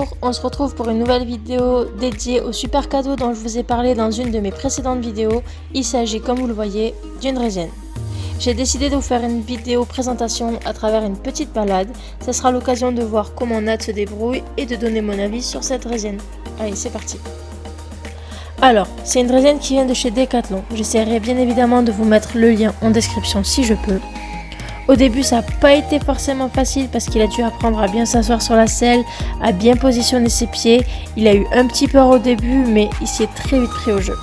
Bonjour, on se retrouve pour une nouvelle vidéo dédiée au super cadeau dont je vous ai parlé dans une de mes précédentes vidéos. Il s'agit, comme vous le voyez, d'une résine. J'ai décidé de vous faire une vidéo présentation à travers une petite balade. Ce sera l'occasion de voir comment Nat se débrouille et de donner mon avis sur cette résine. Allez, c'est parti. Alors, c'est une résine qui vient de chez Decathlon. J'essaierai bien évidemment de vous mettre le lien en description si je peux. Au début, ça n'a pas été forcément facile parce qu'il a dû apprendre à bien s'asseoir sur la selle, à bien positionner ses pieds. Il a eu un petit peur au début, mais il s'y est très vite pris au jeu.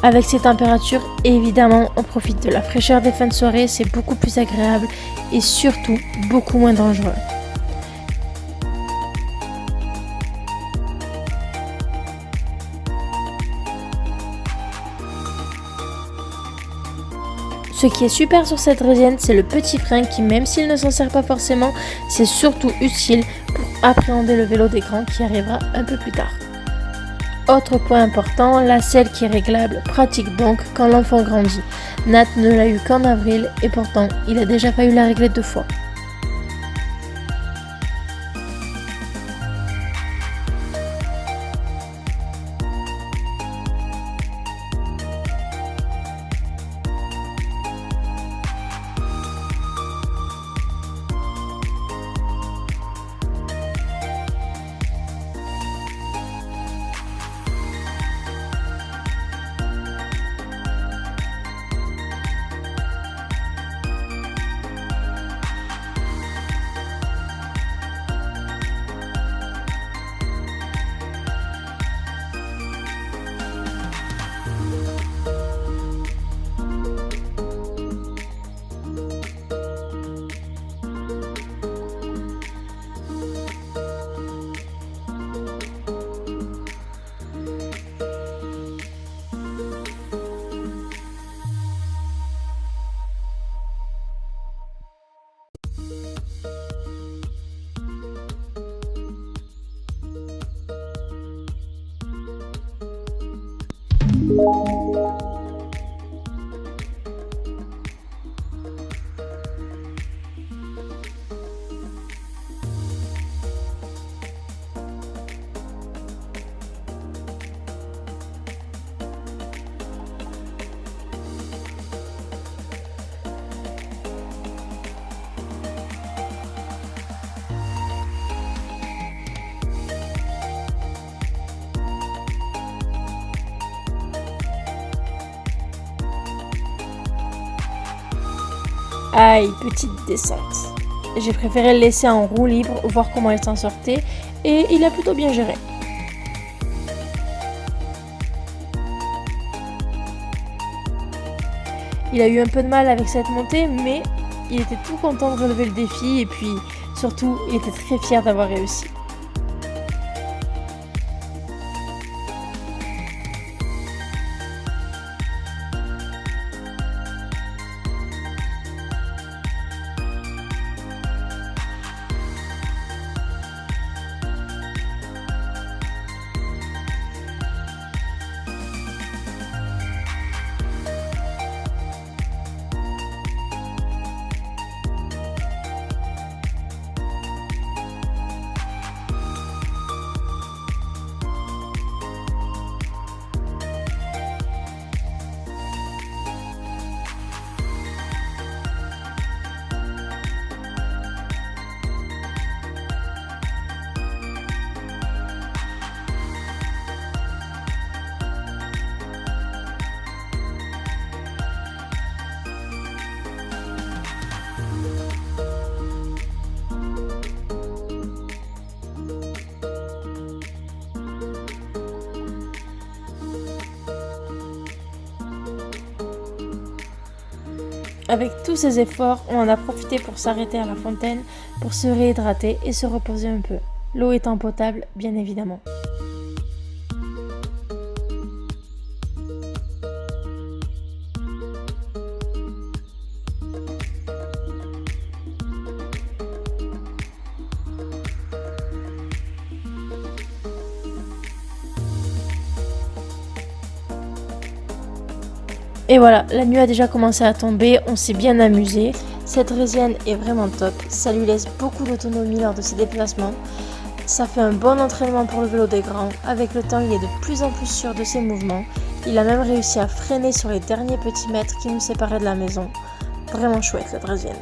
Avec ces températures, évidemment, on profite de la fraîcheur des fins de soirée, c'est beaucoup plus agréable et surtout beaucoup moins dangereux. Ce qui est super sur cette résine, c'est le petit frein qui, même s'il ne s'en sert pas forcément, c'est surtout utile pour appréhender le vélo des grands qui arrivera un peu plus tard. Autre point important, la selle qui est réglable, pratique donc quand l'enfant grandit. Nat ne l'a eu qu'en avril et pourtant il a déjà failli la régler 2 fois. Aïe, petite descente. J'ai préféré le laisser en roue libre, voir comment il s'en sortait, et il a plutôt bien géré. Il a eu un peu de mal avec cette montée, mais il était tout content de relever le défi, et puis surtout, il était très fier d'avoir réussi. Avec tous ces efforts, on en a profité pour s'arrêter à la fontaine, pour se réhydrater et se reposer un peu. L'eau étant potable, bien évidemment. Et voilà, la nuit a déjà commencé à tomber, on s'est bien amusé. Cette résine est vraiment top, ça lui laisse beaucoup d'autonomie lors de ses déplacements. Ça fait un bon entraînement pour le vélo des grands. Avec le temps, il est de plus en plus sûr de ses mouvements. Il a même réussi à freiner sur les derniers petits mètres qui nous séparaient de la maison. Vraiment chouette la Draisienne.